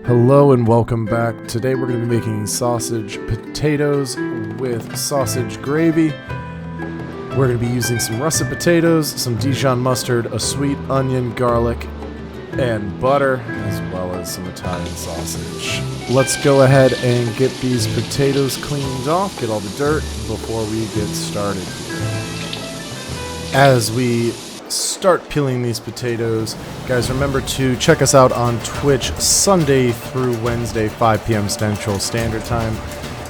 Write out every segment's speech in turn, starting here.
Hello and welcome back. Today we're going to be making sausage potatoes with sausage gravy. We're going to be using some russet potatoes, some Dijon mustard, a sweet onion, garlic, and butter, as well as some Italian sausage. Let's go ahead and get these potatoes cleaned off, get all the dirt before we get started here. As we start peeling these potatoes, guys, remember to check us out on Twitch Sunday through Wednesday, 5 p.m. Central Standard Time.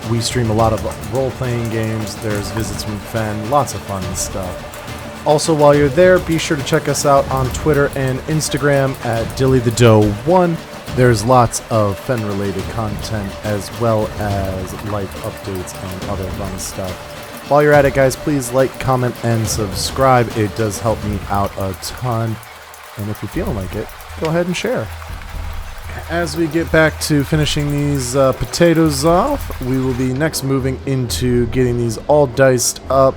We stream a lot of role-playing games. There's visits from Fen, lots of fun stuff. Also, while you're there, be sure to check us out on Twitter and Instagram at DillyTheDough1. There's lots of Fen-related content as well as life updates and other fun stuff. While you're at it, guys, please like, comment, and subscribe. It does help me out a ton. And if you're feeling like it, go ahead and share. As we get back to finishing these potatoes off, we will be next moving into getting these all diced up.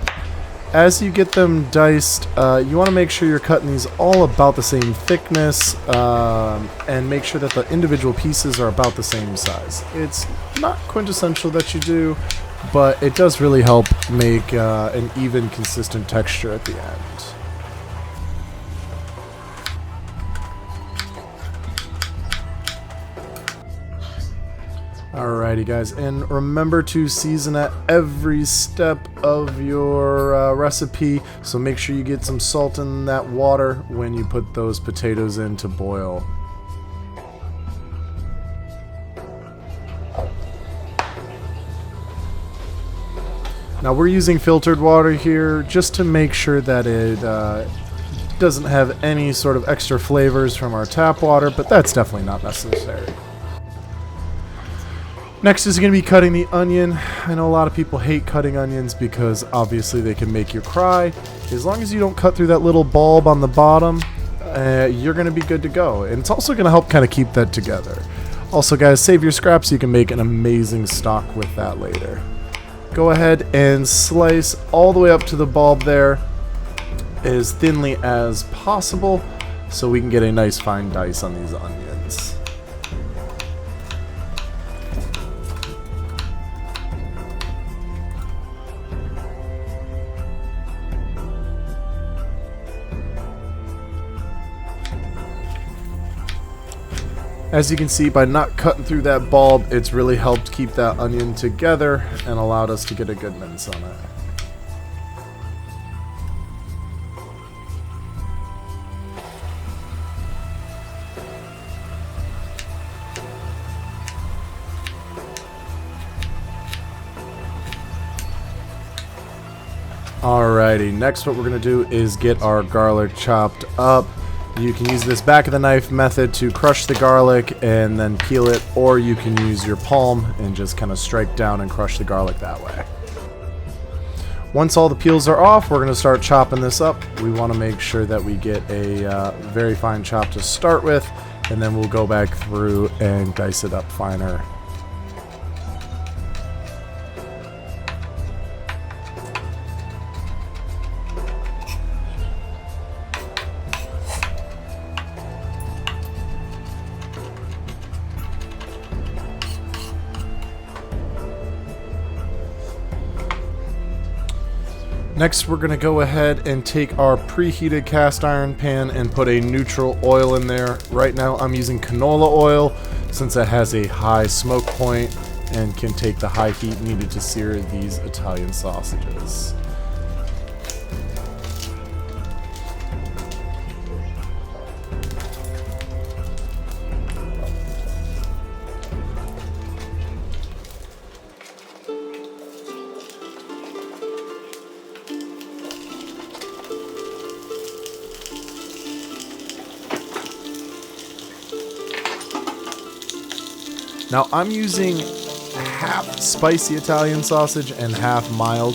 As you get them diced, you want to make sure you're cutting these all about the same thickness and make sure that the individual pieces are about the same size. It's not quintessential that you do, but it does really help make an even, consistent texture at the end. Alrighty, guys, and remember to season at every step of your recipe, so make sure you get some salt in that water when you put those potatoes in to boil. Now we're using filtered water here just to make sure that it doesn't have any sort of extra flavors from our tap water, but that's definitely not necessary. Next is going to be cutting the onion. I know a lot of people hate cutting onions because obviously they can make you cry. As long as you don't cut through that little bulb on the bottom, you're going to be good to go. And it's also going to help kind of keep that together. Also, guys, save your scraps so you can make an amazing stock with that later. Go ahead and slice all the way up to the bulb there as thinly as possible so we can get a nice fine dice on these onions. As you can see, by not cutting through that bulb, it's really helped keep that onion together and allowed us to get a good mince on it. Alrighty, next what we're going to do is get our garlic chopped up. You can use this back of the knife method to crush the garlic and then peel it, or you can use your palm and just kind of strike down and crush the garlic that way. Once all the peels are off, we're going to start chopping this up. We want to make sure that we get a very fine chop to start with, and then we'll go back through and dice it up finer. Next, we're going to go ahead and take our preheated cast iron pan and put a neutral oil in there. Right now, I'm using canola oil since it has a high smoke point and can take the high heat needed to sear these Italian sausages. Now I'm using half spicy Italian sausage and half mild.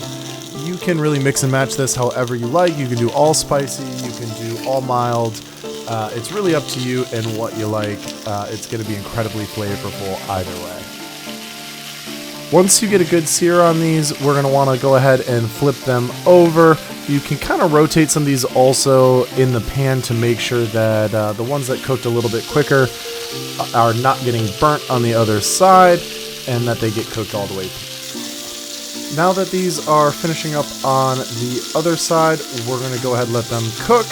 You can really mix and match this however you like. You can do all spicy, you can do all mild. It's really up to you and what you like. It's going to be incredibly flavorful either way. Once you get a good sear on these, we're going to want to go ahead and flip them over. You can kind of rotate some of these also in the pan to make sure that the ones that cooked a little bit quicker are not getting burnt on the other side and that they get cooked all the way through. Now that these are finishing up on the other side, we're going to go ahead and let them cook.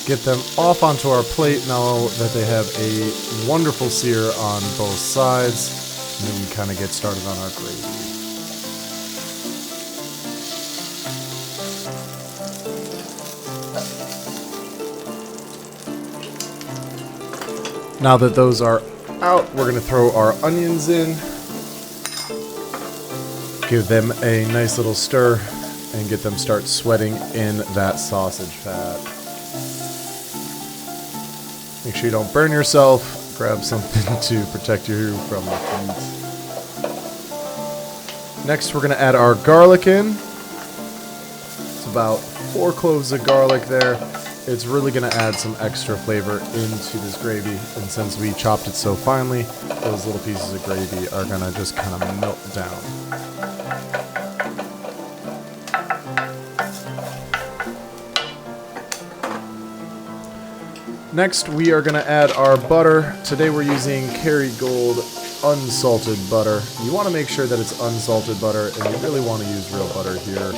Get them off onto our plate now that they have a wonderful sear on both sides. And then we kind of get started on our gravy. Now that those are out, we're going to throw our onions in. Give them a nice little stir and get them start sweating in that sausage fat. Make sure you don't burn yourself. Grab something to protect you from the heat. Next, we're going to add our garlic in. It's about 4 cloves of garlic there. It's really going to add some extra flavor into this gravy. And since we chopped it so finely, those little pieces of gravy are going to just kind of melt down. Next, we are going to add our butter. Today we're using Kerrygold unsalted butter. You want to make sure that it's unsalted butter, and you really want to use real butter here.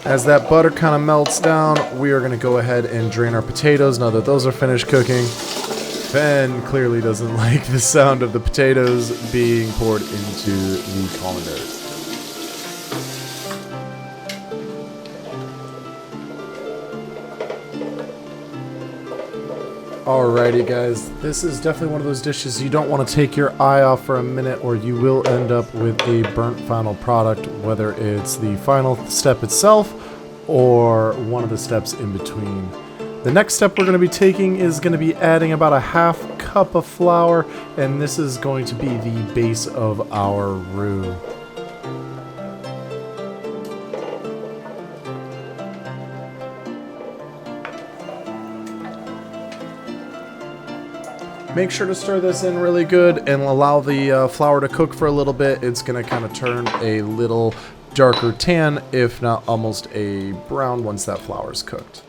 As that butter kind of melts down, we are going to go ahead and drain our potatoes now that those are finished cooking. Ben clearly doesn't like the sound of the potatoes being poured into the colander. Alrighty guys, this is definitely one of those dishes you don't want to take your eye off for a minute or you will end up with a burnt final product, whether it's the final step itself or one of the steps in between. The next step we're going to be taking is going to be adding about a half cup of flour, and this is going to be the base of our roux. Make sure to stir this in really good and allow the flour to cook for a little bit. It's going to kind of turn a little darker tan, if not almost a brown, once that flour is cooked.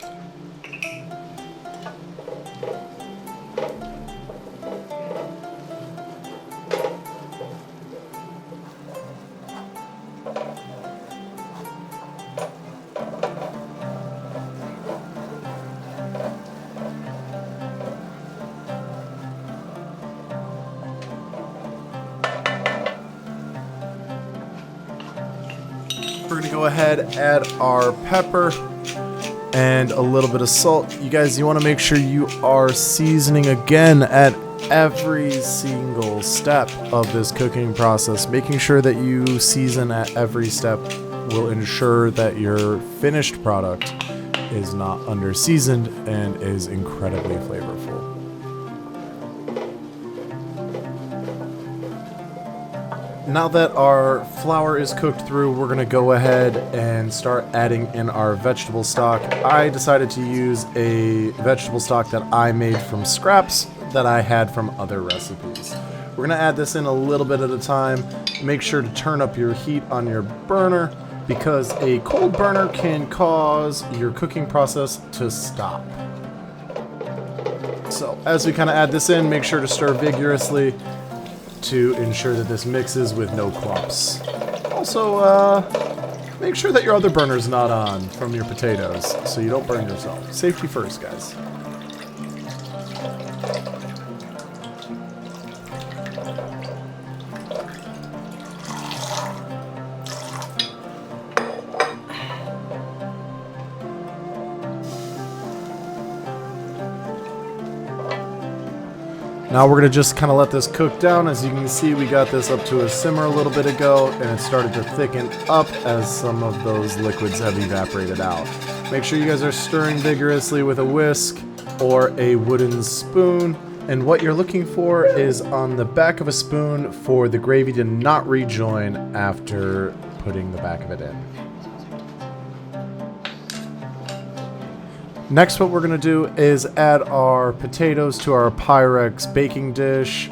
We're going to go ahead, add our pepper and a little bit of salt. You guys, you want to make sure you are seasoning again at every single step of this cooking process. Making sure that you season at every step will ensure that your finished product is not under-seasoned and is incredibly flavorful. Now that our flour is cooked through, we're going to go ahead and start adding in our vegetable stock. I decided to use a vegetable stock that I made from scraps that I had from other recipes. We're going to add this in a little bit at a time. Make sure to turn up your heat on your burner because a cold burner can cause your cooking process to stop. So as we kind of add this in, make sure to stir vigorously to ensure that this mixes with no clumps. Also, make sure that your other burner's not on from your potatoes so you don't burn yourself. Safety first, guys. Now we're going to just kind of let this cook down. As you can see, we got this up to a simmer a little bit ago, and it started to thicken up as some of those liquids have evaporated out. Make sure you guys are stirring vigorously with a whisk or a wooden spoon. And what you're looking for is on the back of a spoon for the gravy to not rejoin after putting the back of it in. Next, what we're going to do is add our potatoes to our Pyrex baking dish.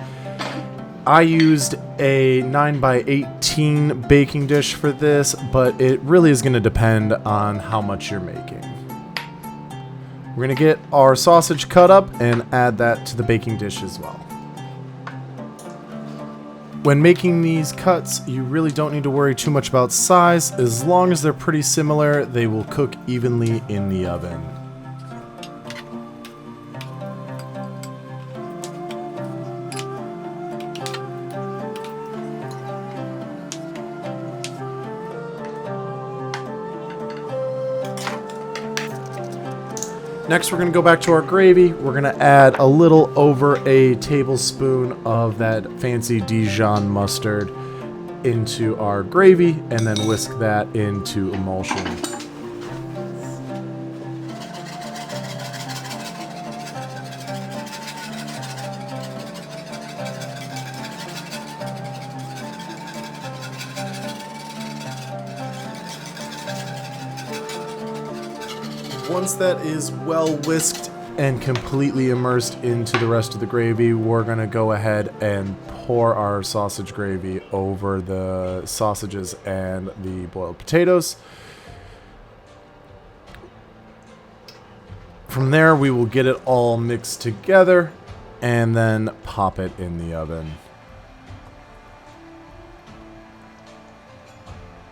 I used a 9x18 baking dish for this, but it really is going to depend on how much you're making. We're going to get our sausage cut up and add that to the baking dish as well. When making these cuts, you really don't need to worry too much about size. As long as they're pretty similar, they will cook evenly in the oven. Next, we're going to go back to our gravy. We're going to add a little over a tablespoon of that fancy Dijon mustard into our gravy and then whisk that into emulsion. Once that is well whisked and completely immersed into the rest of the gravy, we're going to go ahead and pour our sausage gravy over the sausages and the boiled potatoes. From there, we will get it all mixed together and then pop it in the oven.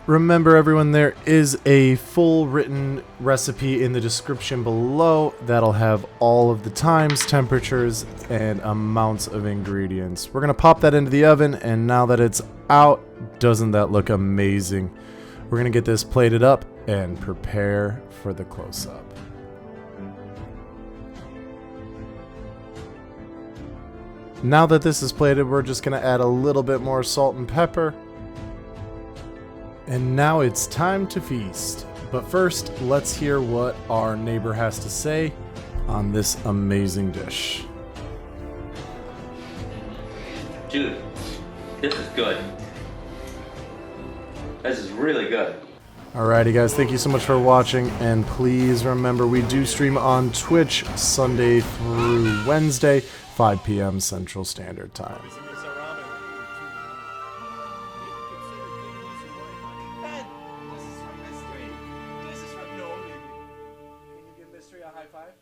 Remember, everyone, there is a full written recipe in the description below that'll have all of the times, temperatures, and amounts of ingredients. We're going to pop that into the oven, and now that it's out, doesn't that look amazing? We're going to get this plated up and prepare for the close-up. Now that this is plated, we're just going to add a little bit more salt and pepper. And now it's time to feast. But first, let's hear what our neighbor has to say on this amazing dish. Dude, this is good. This is really good. Alrighty guys, thank you so much for watching, and please remember we do stream on Twitch Sunday through Wednesday, 5 p.m. Central Standard Time. Can you give Mystery a high five?